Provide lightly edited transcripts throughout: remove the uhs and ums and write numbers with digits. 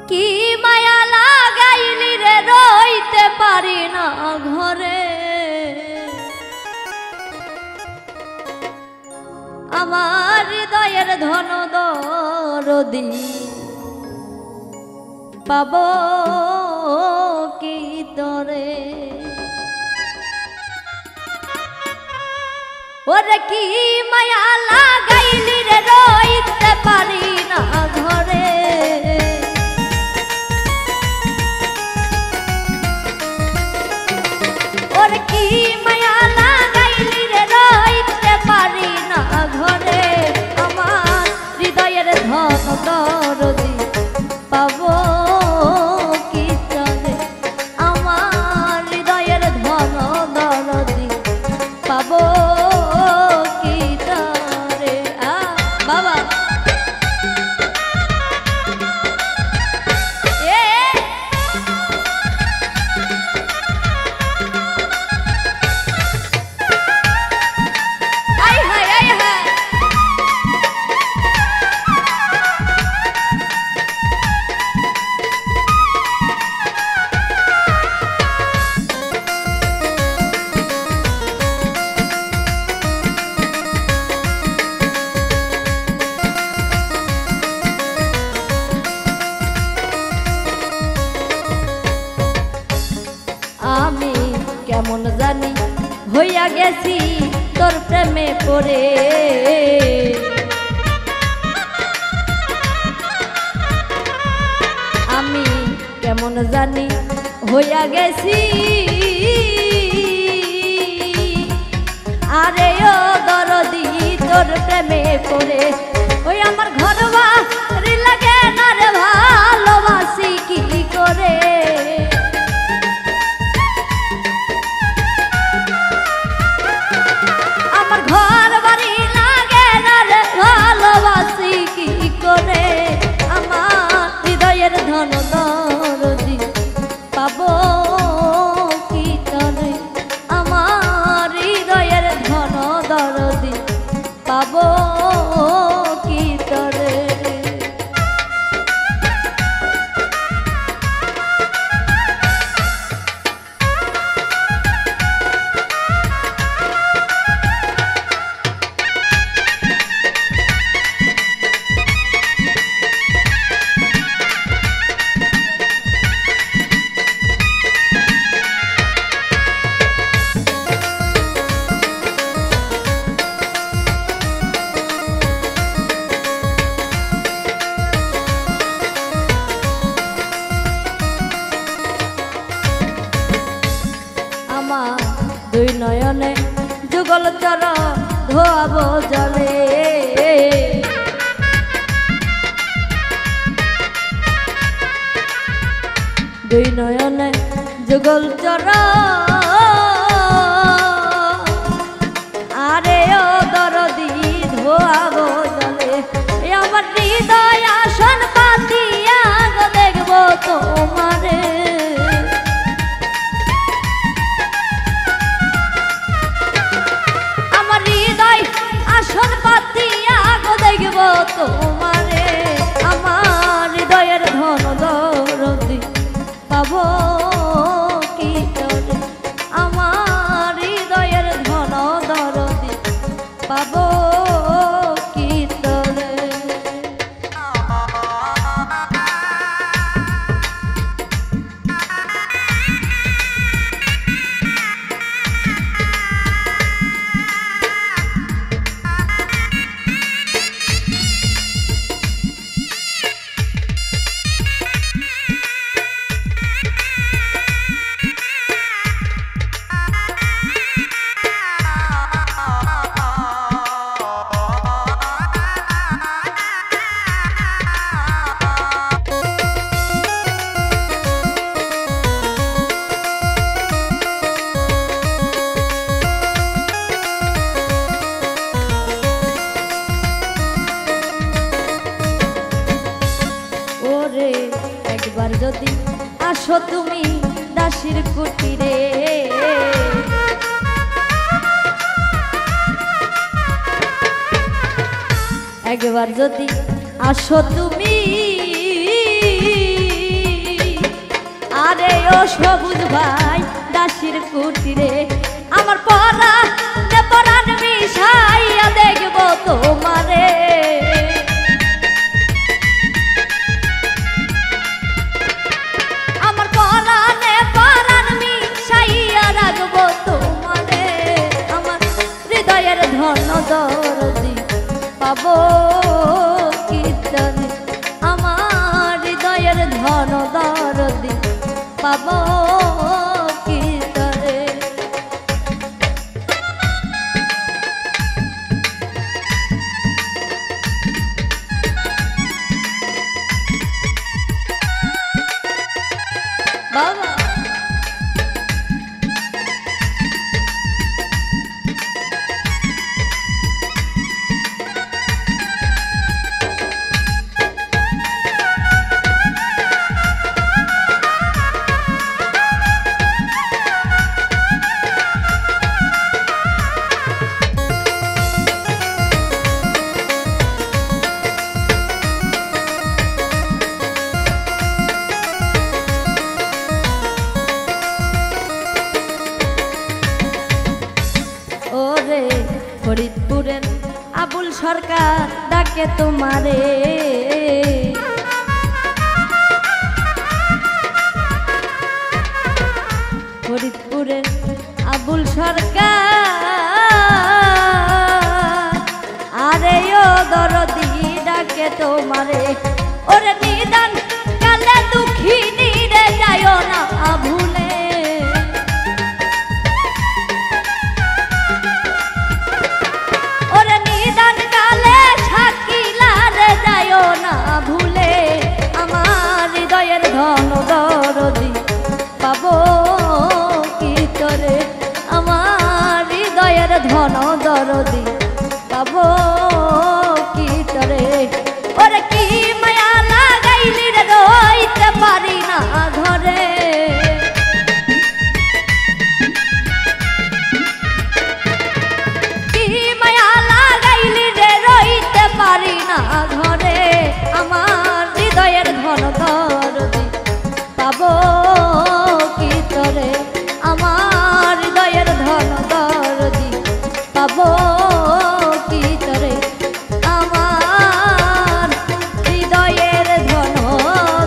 কি মায়া লাগাইলি রে রইতে পারি না ঘরে আমার হৃদয়ের ধন দরদি পাবো কি তরে ওরে কি মায়া লাগাইলি রে রইতে পারি না ঘরে ওরে কি মায়া লাগাইলি রে রইতে পারি না ঘরে আমার হৃদয়ের ধন দরদি পাবো কি তরে আমার হৃদয়ের ধন দরদি পাবো কি তরে বাবা আমি কেমন জানি হইয়া গেছি তোর প্রেমে পড়ে আমি কেমন জানি হইয়া গেছি আরে ও দরদি তোর প্রেমে পড়ে ওই আমার ঘর বাড়ি লাগে না রে ভালোবাসি কি করে ঘর বাড়ি লাগে না রে ভালোবাসি কি করে আমার হৃদয়ের ধন দরদি পাবো কি তরে আমার হৃদয়ের ধন দরদি পাবো কি তরে দুই নয়নে যুগল চর ধোয়াব জলে দুই নয়নে যুগল চর আরে ও দরদি ধোয়াব জলে আমার হৃদয় আসন পাতিয়া দেখবো তোমারে আসন পাতিয়া গো দেখব তোমারে আমার হৃদয়ের ধন দরদি পাবো কি তরে আমার হৃদয়ের ধন দরদি পাবো কি তরে একবার যদি আসো তুমি দাসীর কুটিরে একবার যদি আসো তুমি ও সবুজ ভাই দাসির কুটিরে আমার পরা পরাণ মিশাইয়া দেখব তোমারে আমার পরাণে পরাণ মিশাইয়া রাখব তোমারে আমার হৃদয়ের ধন দরদি পাবো কীর্তনে আমার হৃদয়ের ধন দরদি পাবো কীর্তনে বাবা ওরে ফরিদপুরের আবুল সরকার ডাকে তোমারে ফরিদপুরের আবুল সরকার আরে ও দরদি ডাকে তোমারে ওরে নিদান কালে দুঃখিনী রে যায়ও না ভুলে ভুলে আমার হৃদয়ের ধন দরদি পাবো কীর্তনে আমার হৃদয়ের ধন দরদি পাবো কীর্তনে ওরে কি মায়া লাগাইলি রে রইতে পারি না ঘরে কি মায়া লাগাইলি রে রইতে পারি না ঘরে আমার হৃদয়ের ধন দরদি পাবো কীর্তনে আমার হৃদয়ের ধন দরদি পাবো কীর্তনে আমার হৃদয়ের ধন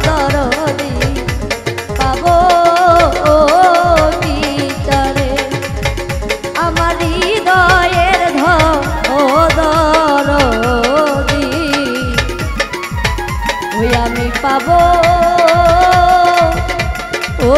দরদি পাবো কীর্তনে আমার হৃদয়ের ধন দরদি আমি পাবো ও